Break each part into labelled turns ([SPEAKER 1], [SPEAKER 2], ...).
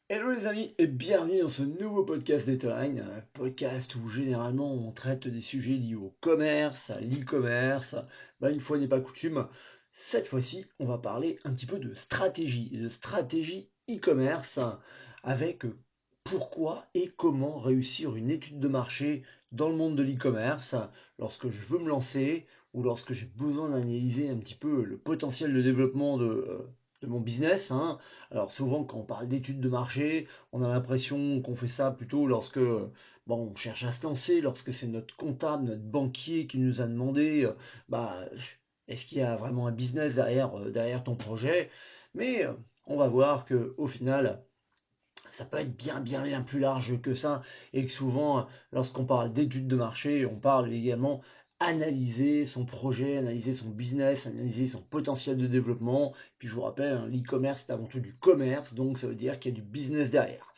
[SPEAKER 1] Hello les amis et bienvenue dans ce nouveau podcast d'Etaline, un podcast où généralement on traite des sujets liés au commerce, à l'e-commerce. Une fois n'est pas coutume, cette fois-ci on va parler un petit peu de stratégie e-commerce avec pourquoi et comment réussir une étude de marché dans le monde de l'e-commerce lorsque je veux me lancer ou lorsque j'ai besoin d'analyser un petit peu le potentiel de développement de mon business, hein. Alors souvent quand on parle d'études de marché, on a l'impression qu'on fait ça plutôt lorsque on cherche à se lancer, lorsque c'est notre comptable, notre banquier qui nous a demandé bah, est-ce qu'il y a vraiment un business derrière ton projet. Mais on va voir que au final, ça peut être bien plus large que ça et que souvent, lorsqu'on parle d'études de marché, on parle également analyser son projet, analyser son business, analyser son potentiel de développement. Puis je vous rappelle, hein, l'e-commerce c'est avant tout du commerce, donc ça veut dire qu'il y a du business derrière.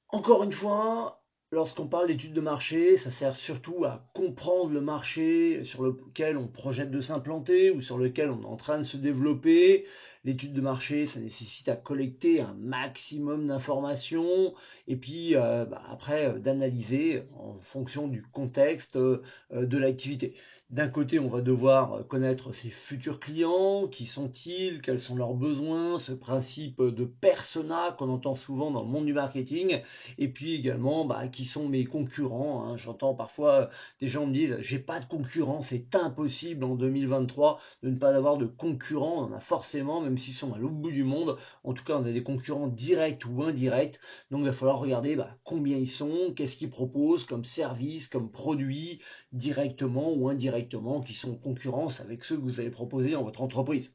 [SPEAKER 1] Encore une fois, lorsqu'on parle d'études de marché, ça sert surtout à comprendre le marché sur lequel on projette de s'implanter ou sur lequel on est en train de se développer. L'étude de marché, ça nécessite à collecter un maximum d'informations et puis après d'analyser en fonction du contexte de l'activité. D'un côté, on va devoir connaître ses futurs clients, qui sont-ils, quels sont leurs besoins, ce principe de persona qu'on entend souvent dans le monde du marketing. Et puis également, qui sont mes concurrents, hein. J'entends parfois des gens me disent, j'ai pas de concurrents, c'est impossible en 2023 de ne pas avoir de concurrents. On en a forcément, même s'ils sont à l'autre bout du monde. En tout cas, on a des concurrents directs ou indirects. Donc il va falloir regarder combien ils sont, qu'est-ce qu'ils proposent comme service, comme produit, directement ou indirectement, qui sont en concurrence avec ceux que vous allez proposer dans votre entreprise.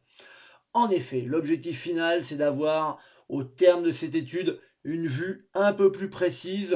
[SPEAKER 1] En effet, l'objectif final, c'est d'avoir, au terme de cette étude, une vue un peu plus précise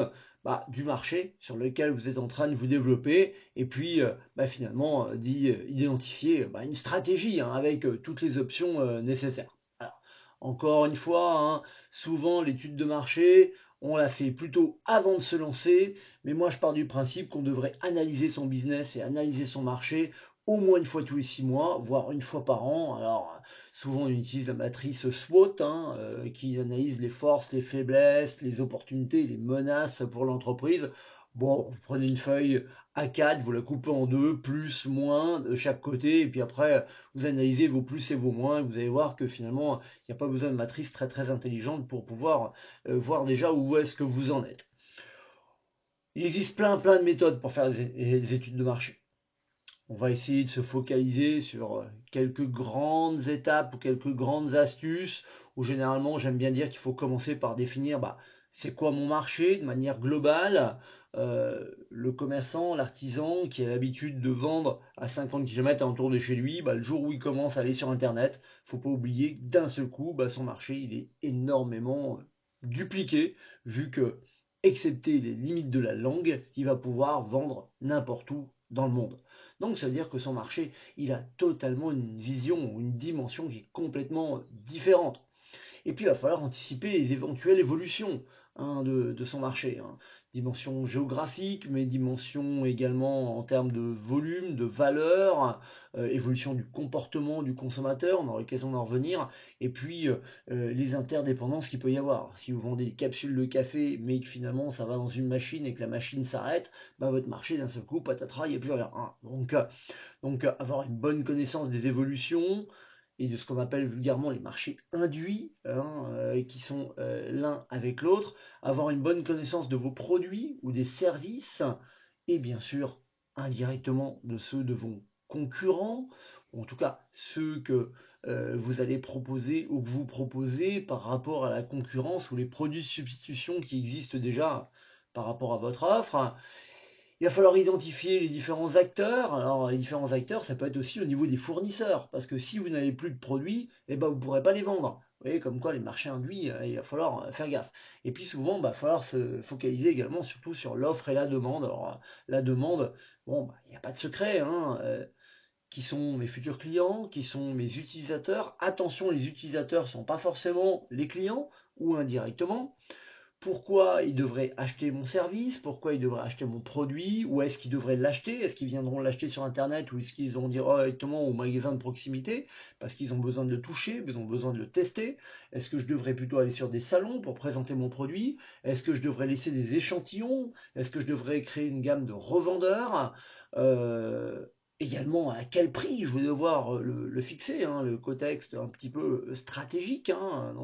[SPEAKER 1] du marché sur lequel vous êtes en train de vous développer, et puis finalement d'identifier une stratégie, hein, avec toutes les options nécessaires. Alors, encore une fois, hein, souvent l'étude de marché, on la fait plutôt avant de se lancer, mais moi je pars du principe qu'on devrait analyser son business et analyser son marché au moins une fois tous les 6 mois, voire une fois par an. Alors, souvent, on utilise la matrice SWOT, hein, qui analyse les forces, les faiblesses, les opportunités, les menaces pour l'entreprise. Bon, vous prenez une feuille A4, vous la coupez en deux, plus, moins de chaque côté, et puis après, vous analysez vos plus et vos moins, et vous allez voir que finalement, il n'y a pas besoin de matrice très intelligente pour pouvoir voir déjà où est-ce que vous en êtes. Il existe plein de méthodes pour faire des études de marché. On va essayer de se focaliser sur quelques grandes étapes ou quelques grandes astuces où généralement j'aime bien dire qu'il faut commencer par définir c'est quoi mon marché de manière globale. Le commerçant, l'artisan qui a l'habitude de vendre à 50 km alentour de chez lui, le jour où il commence à aller sur Internet, faut pas oublier que d'un seul coup, son marché il est énormément dupliqué vu que, excepté les limites de la langue, il va pouvoir vendre n'importe où dans le monde. Donc ça veut dire que son marché, il a totalement une vision ou une dimension qui est complètement différente. Et puis il va falloir anticiper les éventuelles évolutions, hein, de son marché, hein. Dimension géographique, mais dimension également en termes de volume, de valeur, évolution du comportement du consommateur, on aura l'occasion d'en revenir, et puis les interdépendances qu'il peut y avoir. Si vous vendez des capsules de café, mais que finalement ça va dans une machine et que la machine s'arrête, votre marché d'un seul coup, patatras, il n'y a plus rien, hein. Donc avoir une bonne connaissance des évolutions et de ce qu'on appelle vulgairement les marchés induits, hein, qui sont l'un avec l'autre, avoir une bonne connaissance de vos produits ou des services, et bien sûr indirectement de ceux de vos concurrents, ou en tout cas ceux que vous allez proposer ou que vous proposez par rapport à la concurrence ou les produits de substitution qui existent déjà par rapport à votre offre. Il va falloir identifier les différents acteurs. Alors, les différents acteurs, ça peut être aussi au niveau des fournisseurs, parce que si vous n'avez plus de produits, vous ne pourrez pas les vendre. Vous voyez, comme quoi les marchés induits, il va falloir faire gaffe. Et puis souvent, il va falloir se focaliser également surtout sur l'offre et la demande. Alors, la demande, il n'y a pas de secret, hein. Qui sont mes futurs clients, qui sont mes utilisateurs. Attention, les utilisateurs ne sont pas forcément les clients ou indirectement. pourquoi ils devraient acheter mon service, pourquoi ils devraient acheter mon produit, où est-ce qu'ils devraient l'acheter, est-ce qu'ils viendront l'acheter sur internet ou est-ce qu'ils vont dire directement au magasin de proximité parce qu'ils ont besoin de le toucher, ils ont besoin de le tester, est-ce que je devrais plutôt aller sur des salons pour présenter mon produit, est-ce que je devrais laisser des échantillons, est-ce que je devrais créer une gamme de revendeurs. Euh, Également, à quel prix je vais devoir le fixer, hein, le contexte un petit peu stratégique, hein,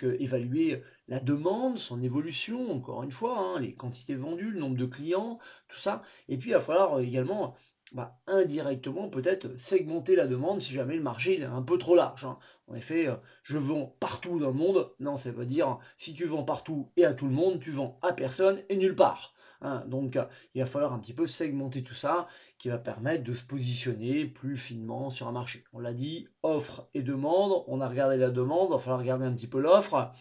[SPEAKER 1] évaluer la demande, son évolution, encore une fois, hein, les quantités vendues, le nombre de clients, tout ça. Et puis il va falloir également indirectement peut-être segmenter la demande si jamais le marché est un peu trop large, hein. En effet, je vends partout dans le monde. Non, ça veut dire si tu vends partout et à tout le monde, tu vends à personne et nulle part, hein. Donc il va falloir un petit peu segmenter tout ça qui va permettre de se positionner plus finement sur un marché. On l'a dit, offre et demande. On a regardé la demande, il va falloir regarder un petit peu l'offre.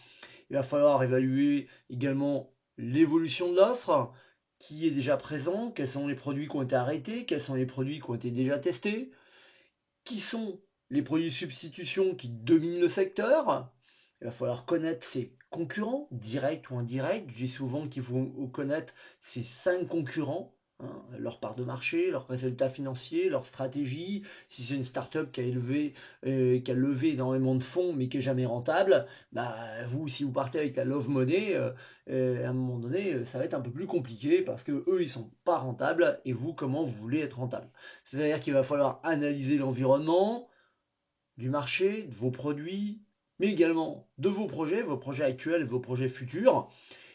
[SPEAKER 1] Il va falloir évaluer également l'évolution de l'offre, qui est déjà présent, quels sont les produits qui ont été arrêtés, quels sont les produits qui ont été déjà testés, qui sont les produits de substitution qui dominent le secteur. Il va falloir connaître ses concurrents, directs ou indirects. Je dis souvent qu'il faut connaître ces 5 concurrents, hein, leur part de marché, leurs résultats financiers, leur stratégie. Si c'est une start-up qui a levé énormément de fonds mais qui est jamais rentable, vous, si vous partez avec la love money, à un moment donné, ça va être un peu plus compliqué parce que eux, ils sont pas rentables et vous, comment vous voulez être rentable. C'est-à-dire qu'il va falloir analyser l'environnement du marché, de vos produits, mais également de vos projets actuels et vos projets futurs.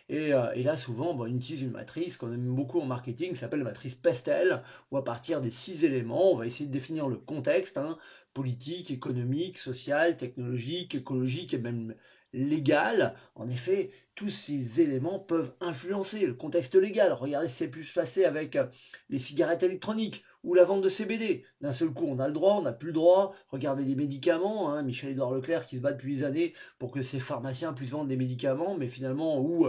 [SPEAKER 1] Et là, souvent, on utilise une matrice qu'on aime beaucoup en marketing, qui s'appelle la matrice PESTEL, où à partir des 6 éléments, on va essayer de définir le contexte, hein, politique, économique, social, technologique, écologique et même légal. En effet, tous ces éléments peuvent influencer le contexte légal. Regardez ce qui s'est pu se passer avec les cigarettes électroniques ou la vente de CBD. D'un seul coup, on a le droit, on n'a plus le droit. Regardez les médicaments, hein, Michel-Édouard Leclerc qui se bat depuis des années pour que ces pharmaciens puissent vendre des médicaments, mais finalement, où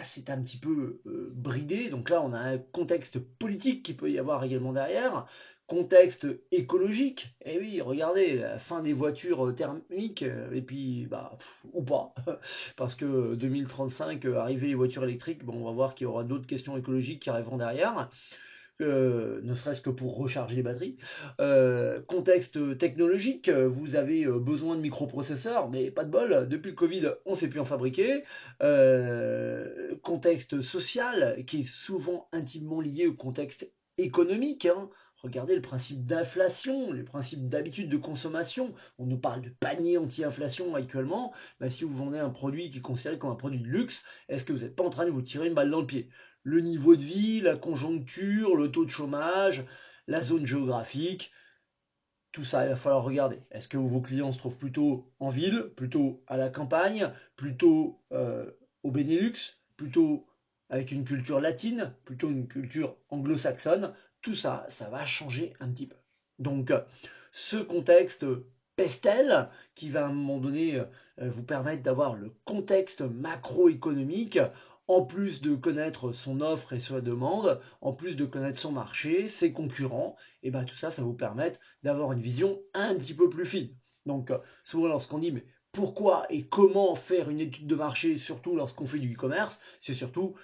[SPEAKER 1] c'est un petit peu bridé. Donc là, on a un contexte politique qui peut y avoir également derrière, contexte écologique. Et oui, regardez, la fin des voitures thermiques, et puis, ou pas, parce que 2035, arriver les voitures électriques, on va voir qu'il y aura d'autres questions écologiques qui arriveront derrière. Ne serait-ce que pour recharger les batteries. Contexte technologique, vous avez besoin de microprocesseurs, mais pas de bol, depuis le Covid, on ne sait plus en fabriquer. Contexte social, qui est souvent intimement lié au contexte économique, hein. Regardez le principe d'inflation, les principes d'habitude de consommation. On nous parle de panier anti-inflation actuellement. Si vous vendez un produit qui est considéré comme un produit de luxe, est-ce que vous n'êtes pas en train de vous tirer une balle dans le pied? Le niveau de vie, la conjoncture, le taux de chômage, la zone géographique, tout ça, il va falloir regarder. Est-ce que vos clients se trouvent plutôt en ville, plutôt à la campagne, plutôt au Benelux, plutôt avec une culture latine, plutôt une culture anglo-saxonne? Tout ça, ça va changer un petit peu. Donc, ce contexte pestel qui va à un moment donné vous permettre d'avoir le contexte macroéconomique en plus de connaître son offre et sa demande, en plus de connaître son marché, ses concurrents, et tout ça, ça va vous permettre d'avoir une vision un petit peu plus fine. Donc, souvent lorsqu'on dit, mais pourquoi et comment faire une étude de marché, surtout lorsqu'on fait du e-commerce, c'est surtout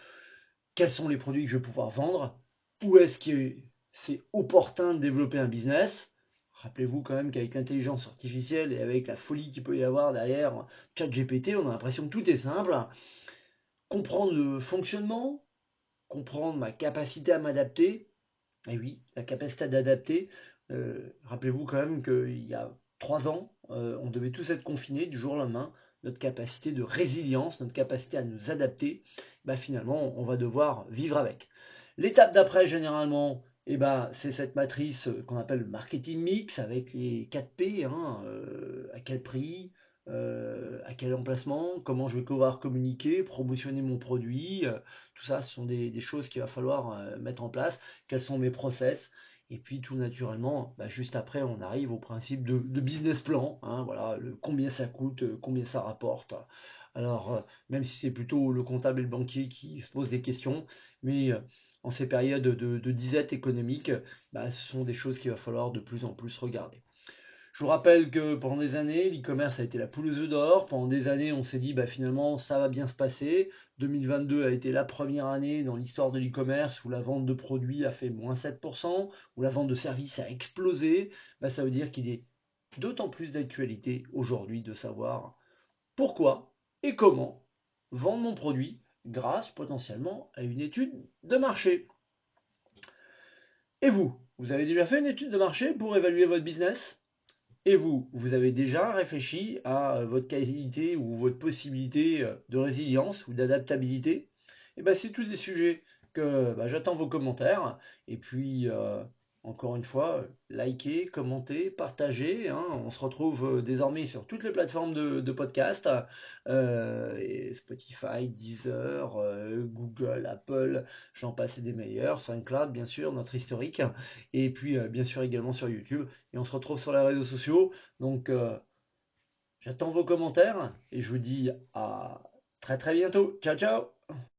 [SPEAKER 1] quels sont les produits que je vais pouvoir vendre, où est-ce que c'est opportun de développer un business. Rappelez-vous quand même qu'avec l'intelligence artificielle et avec la folie qu'il peut y avoir derrière ChatGPT, on a l'impression que tout est simple. Comprendre le fonctionnement, comprendre ma capacité à m'adapter. Et oui, la capacité d'adapter. Rappelez-vous quand même qu'il y a 3 ans, on devait tous être confinés du jour au lendemain. Notre capacité de résilience, notre capacité à nous adapter, finalement, on va devoir vivre avec. L'étape d'après, généralement, c'est cette matrice qu'on appelle le marketing mix avec les 4 P, hein, à quel prix, à quel emplacement, comment je vais pouvoir communiquer, promotionner mon produit, tout ça, ce sont des choses qu'il va falloir mettre en place, quels sont mes process, et puis tout naturellement, juste après, on arrive au principe de business plan, hein, voilà, combien ça coûte, combien ça rapporte. Alors, même si c'est plutôt le comptable et le banquier qui se posent des questions, mais en ces périodes de disette économique, ce sont des choses qu'il va falloir de plus en plus regarder. Je vous rappelle que pendant des années, l'e-commerce a été la poule aux œufs d'or. Pendant des années, on s'est dit, bah, finalement, ça va bien se passer. 2022 a été la première année dans l'histoire de l'e-commerce où la vente de produits a fait moins 7%, où la vente de services a explosé. Bah, ça veut dire qu'il est d'autant plus d'actualité aujourd'hui de savoir pourquoi et comment vendre mon produit grâce potentiellement à une étude de marché. Et vous, vous avez déjà fait une étude de marché pour évaluer votre business? Et vous, vous avez déjà réfléchi à votre qualité ou votre possibilité de résilience ou d'adaptabilité? Et ben, c'est tous des sujets que bah, j'attends vos commentaires. Et puis, encore une fois, likez, commentez, partagez, hein. On se retrouve désormais sur toutes les plateformes de podcast, et Spotify, Deezer, Google, Apple, j'en passe et des meilleurs, SoundCloud, bien sûr, notre historique. Et puis, bien sûr, également sur YouTube. Et on se retrouve sur les réseaux sociaux. Donc, j'attends vos commentaires et je vous dis à très très bientôt. Ciao ciao!